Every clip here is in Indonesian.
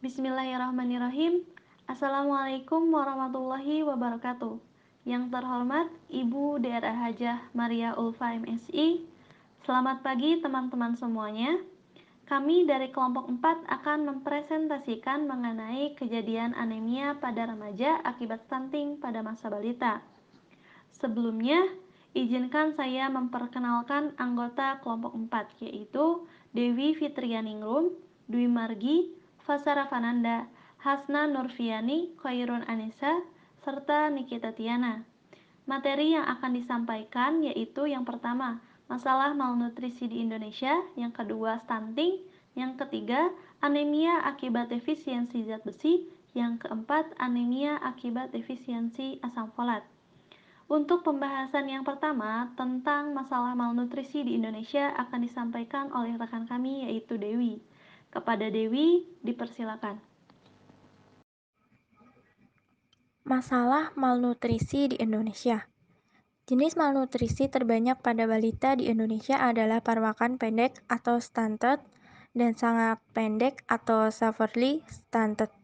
Bismillahirrahmanirrahim. Assalamualaikum warahmatullahi wabarakatuh. Yang terhormat Ibu Daerah Hajah Maria Ulfa MSI. Selamat pagi teman-teman semuanya. Kami dari kelompok 4 akan mempresentasikan mengenai kejadian anemia pada remaja akibat stunting pada masa balita. Sebelumnya, izinkan saya memperkenalkan anggota kelompok 4, yaitu Dewi Fitrianingrum, Dwi Margi, Fasara Fananda, Hasna Nurfiani, Khairun Anissa, serta Nikita Tiana. Materi yang akan disampaikan yaitu yang pertama, masalah malnutrisi di Indonesia, yang kedua, stunting, yang ketiga, anemia akibat defisiensi zat besi, yang keempat, anemia akibat defisiensi asam folat. Untuk pembahasan yang pertama tentang masalah malnutrisi di Indonesia akan disampaikan oleh rekan kami yaitu Dewi. Kepada Dewi, dipersilakan. Masalah malnutrisi di Indonesia. Jenis malnutrisi terbanyak pada balita di Indonesia adalah perawakan pendek atau stunted dan sangat pendek atau severely stunted.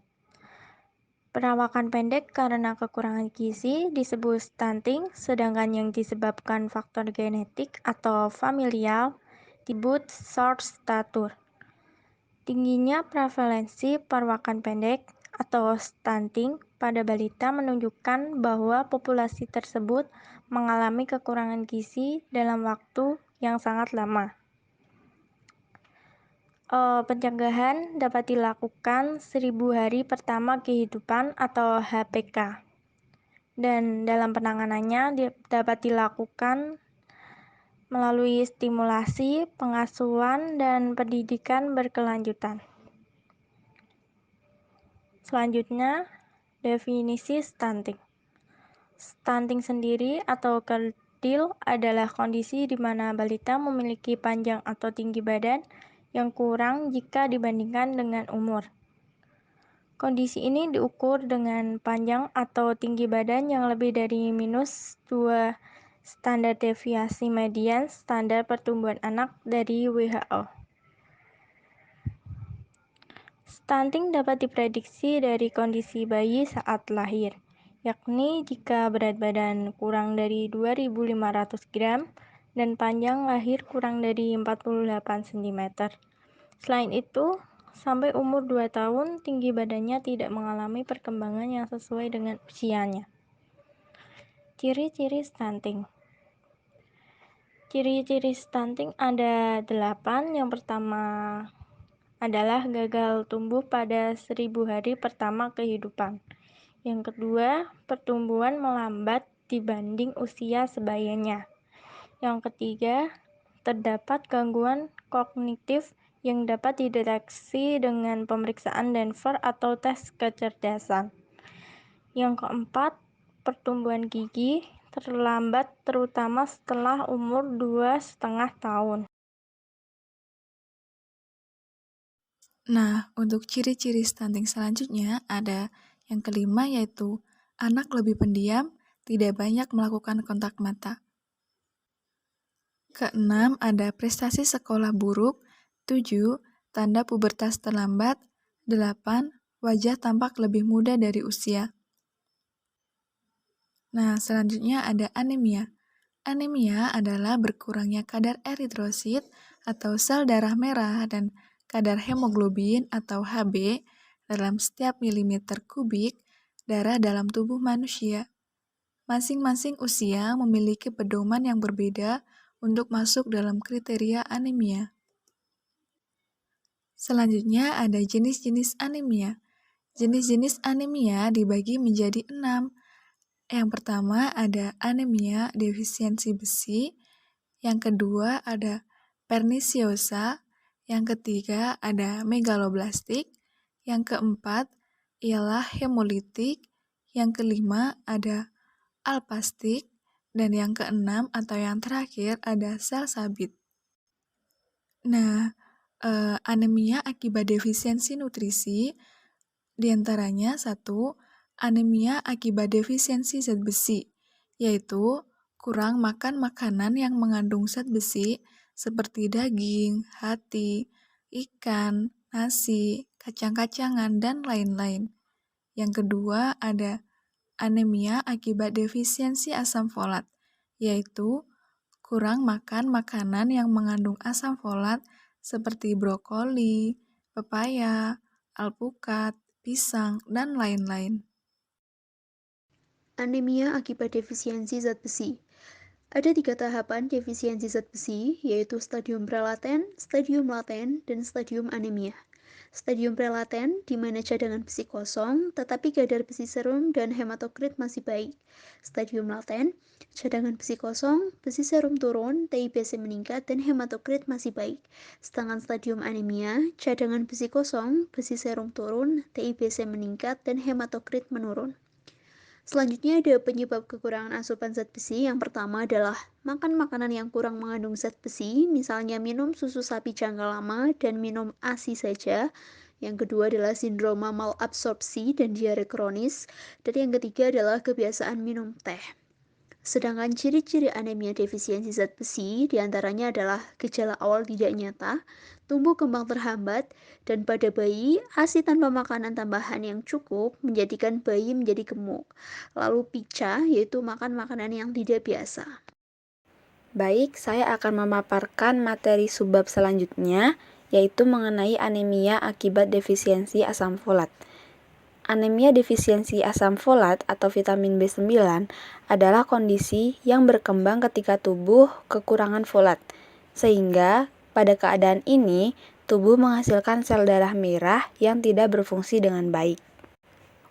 Perawakan pendek karena kekurangan gizi disebut stunting, sedangkan yang disebabkan faktor genetik atau familial disebut short stature. Tingginya prevalensi perawakan pendek atau stunting pada balita menunjukkan bahwa populasi tersebut mengalami kekurangan gizi dalam waktu yang sangat lama. Pencegahan dapat dilakukan 1000 hari pertama kehidupan atau HPK. Dan dalam penanganannya dapat dilakukan melalui stimulasi, pengasuhan, dan pendidikan berkelanjutan. Selanjutnya, definisi stunting. Stunting sendiri atau kerdil adalah kondisi di mana balita memiliki panjang atau tinggi badan yang kurang jika dibandingkan dengan umur. Kondisi ini diukur dengan panjang atau tinggi badan yang lebih dari minus 2 standar deviasi median standar pertumbuhan anak dari WHO. Stunting dapat diprediksi dari kondisi bayi saat lahir, yakni jika berat badan kurang dari 2.500 gram dan panjang lahir kurang dari 48 cm. Selain itu, sampai umur 2 tahun, tinggi badannya tidak mengalami perkembangan yang sesuai dengan usianya. Ciri-ciri stunting. Ciri-ciri stunting ada 8. Yang pertama adalah gagal tumbuh pada 1000 hari pertama kehidupan. Yang kedua, pertumbuhan melambat dibanding usia sebayanya. Yang ketiga, terdapat gangguan kognitif yang dapat dideteksi dengan pemeriksaan Denver atau tes kecerdasan. Yang keempat, pertumbuhan gigi terlambat terutama setelah umur 2,5 tahun. Nah, untuk ciri-ciri stunting selanjutnya ada yang kelima yaitu anak lebih pendiam, tidak banyak melakukan kontak mata. Keenam ada prestasi sekolah buruk, 7 tanda pubertas terlambat, 8 wajah tampak lebih muda dari usia. Nah, selanjutnya ada anemia. Anemia adalah berkurangnya kadar eritrosit atau sel darah merah dan kadar hemoglobin atau Hb dalam setiap milimeter kubik darah dalam tubuh manusia. Masing-masing usia memiliki pedoman yang berbeda untuk masuk dalam kriteria anemia. Selanjutnya ada jenis-jenis anemia. Jenis-jenis anemia dibagi menjadi 6. Yang pertama ada anemia defisiensi besi, yang kedua ada pernisiosa, yang ketiga ada megaloblastik, yang keempat ialah hemolitik, yang kelima ada alpastik, dan yang keenam atau yang terakhir ada sel sabit. Nah, anemia akibat defisiensi nutrisi diantaranya 1. Anemia akibat defisiensi zat besi, yaitu kurang makan makanan yang mengandung zat besi seperti daging, hati, ikan, nasi, kacang-kacangan, dan lain-lain. Yang kedua ada anemia akibat defisiensi asam folat, yaitu kurang makan makanan yang mengandung asam folat seperti brokoli, pepaya, alpukat, pisang, dan lain-lain. Anemia akibat defisiensi zat besi. Ada 3 tahapan defisiensi zat besi, yaitu stadium prelaten, stadium laten, dan stadium anemia. Stadium prelaten, di mana cadangan besi kosong, tetapi kadar besi serum dan hematokrit masih baik. Stadium laten, cadangan besi kosong, besi serum turun, TIBC meningkat, dan hematokrit masih baik. Sedangkan stadium anemia, cadangan besi kosong, besi serum turun, TIBC meningkat, dan hematokrit menurun. Selanjutnya ada penyebab kekurangan asupan zat besi. Yang pertama adalah makan makanan yang kurang mengandung zat besi, misalnya minum susu sapi jangka lama dan minum ASI saja. Yang kedua adalah sindroma malabsorpsi dan diare kronis. Dan yang ketiga adalah kebiasaan minum teh. Sedangkan ciri-ciri anemia defisiensi zat besi diantaranya adalah gejala awal tidak nyata, tumbuh kembang terhambat, dan pada bayi, ASI tanpa makanan tambahan yang cukup menjadikan bayi menjadi gemuk. Lalu pica, yaitu makan makanan yang tidak biasa. Baik, saya akan memaparkan materi subbab selanjutnya, yaitu mengenai anemia akibat defisiensi asam folat. Anemia defisiensi asam folat atau vitamin B9 adalah kondisi yang berkembang ketika tubuh kekurangan folat, sehingga pada keadaan ini tubuh menghasilkan sel darah merah yang tidak berfungsi dengan baik.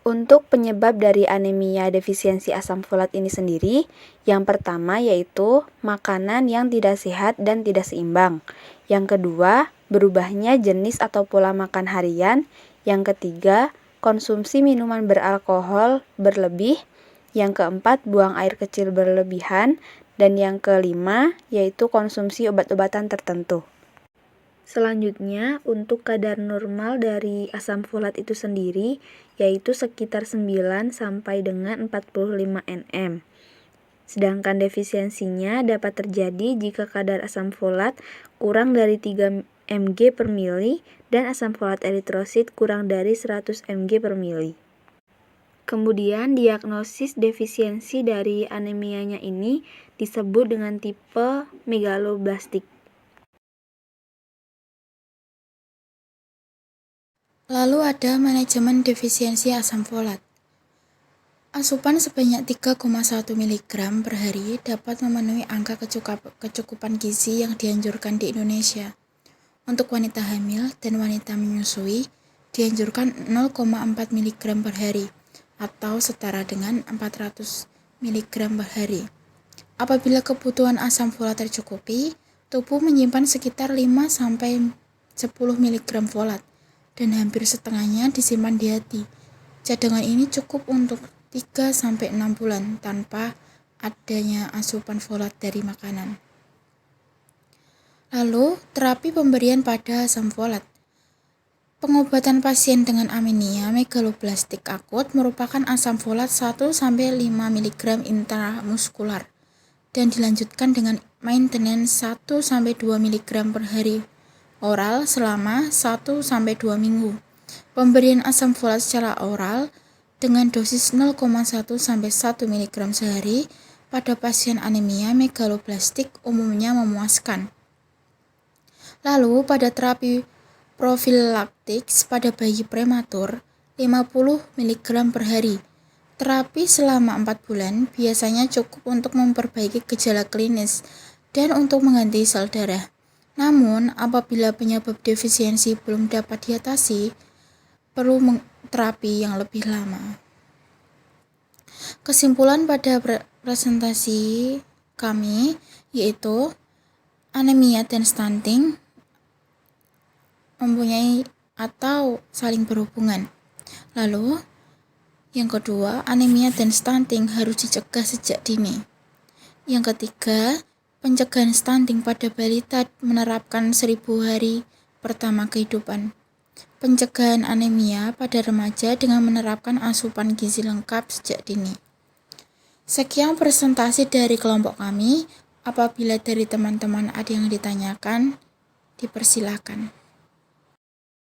Untuk penyebab dari anemia defisiensi asam folat ini sendiri, yang pertama yaitu makanan yang tidak sehat dan tidak seimbang. Yang kedua, berubahnya jenis atau pola makan harian. Yang ketiga, konsumsi minuman beralkohol berlebih. Yang keempat, buang air kecil berlebihan. Dan yang kelima, yaitu konsumsi obat-obatan tertentu. Selanjutnya, untuk kadar normal dari asam folat itu sendiri, yaitu sekitar 9 sampai dengan 45 nm. Sedangkan defisiensinya dapat terjadi jika kadar asam folat kurang dari 3 mg per mili dan asam folat eritrosit kurang dari 100 mg per mili. Kemudian diagnosis defisiensi dari anemianya ini disebut dengan tipe megaloblastik. Lalu ada manajemen defisiensi asam folat. Asupan sebanyak 3,1 mg per hari dapat memenuhi angka kecukupan gizi yang dianjurkan di Indonesia. Untuk wanita hamil dan wanita menyusui, dianjurkan 0,4 mg per hari atau setara dengan 400 mg per hari. Apabila kebutuhan asam folat tercukupi, tubuh menyimpan sekitar 5-10 mg folat dan hampir setengahnya disimpan di hati. Cadangan ini cukup untuk 3-6 bulan tanpa adanya asupan folat dari makanan. Lalu, terapi pemberian pada asam folat. Pengobatan pasien dengan anemia megaloblastik akut merupakan asam folat 1-5 mg intramuskular dan dilanjutkan dengan maintenance 1-2 mg per hari oral selama 1-2 minggu. Pemberian asam folat secara oral dengan dosis 0,1-1 mg sehari pada pasien anemia megaloblastik umumnya memuaskan. Lalu pada terapi profilaktik pada bayi prematur 50 mg per hari. Terapi selama 4 bulan biasanya cukup untuk memperbaiki gejala klinis dan untuk mengganti sel darah. Namun, apabila penyebab defisiensi belum dapat diatasi, perlu terapi yang lebih lama. Kesimpulan pada presentasi kami yaitu anemia dan stunting mempunyai atau saling berhubungan. Lalu, yang kedua, anemia dan stunting harus dicegah sejak dini. Yang ketiga, pencegahan stunting pada balita menerapkan 1000 hari pertama kehidupan. Pencegahan anemia pada remaja dengan menerapkan asupan gizi lengkap sejak dini. Sekian presentasi dari kelompok kami. Apabila dari teman-teman ada yang ditanyakan, dipersilakan.